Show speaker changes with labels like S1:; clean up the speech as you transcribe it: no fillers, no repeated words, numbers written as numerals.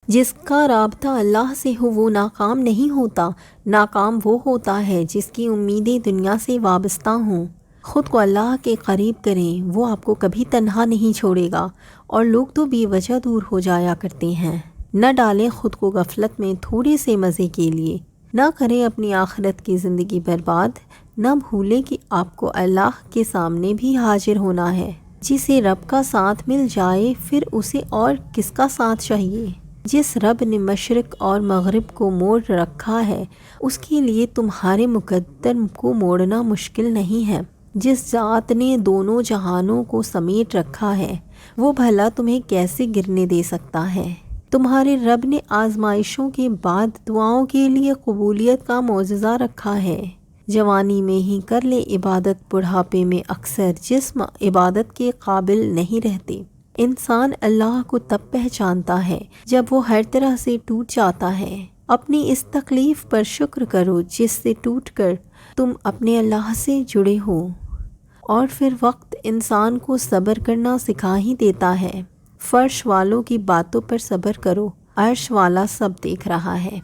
S1: جس کا رابطہ اللہ سے ہو وہ ناکام نہیں ہوتا، ناکام وہ ہوتا ہے جس کی امیدیں دنیا سے وابستہ ہوں۔ خود کو اللہ کے قریب کریں، وہ آپ کو کبھی تنہا نہیں چھوڑے گا، اور لوگ تو بے وجہ دور ہو جایا کرتے ہیں۔ نہ ڈالیں خود کو غفلت میں تھوڑے سے مزے کے لیے، نہ کریں اپنی آخرت کی زندگی برباد، نہ بھولیں کہ آپ کو اللہ کے سامنے بھی حاضر ہونا ہے۔ جسے رب کا ساتھ مل جائے پھر اسے اور کس کا ساتھ چاہیے؟ جس رب نے مشرق اور مغرب کو موڑ رکھا ہے اس کے لیے تمہارے مقدر کو موڑنا مشکل نہیں ہے۔ جس ذات نے دونوں جہانوں کو سمیٹ رکھا ہے وہ بھلا تمہیں کیسے گرنے دے سکتا ہے؟ تمہارے رب نے آزمائشوں کے بعد دعاؤں کے لیے قبولیت کا معجزہ رکھا ہے۔ جوانی میں ہی کر لے عبادت، بڑھاپے میں اکثر جسم عبادت کے قابل نہیں رہتے۔ انسان اللہ کو تب پہچانتا ہے جب وہ ہر طرح سے ٹوٹ جاتا ہے۔ اپنی اس تکلیف پر شکر کرو جس سے ٹوٹ کر تم اپنے اللہ سے جڑے ہو، اور پھر وقت انسان کو صبر کرنا سکھا ہی دیتا ہے۔ فرش والوں کی باتوں پر صبر کرو، عرش والا سب دیکھ رہا ہے۔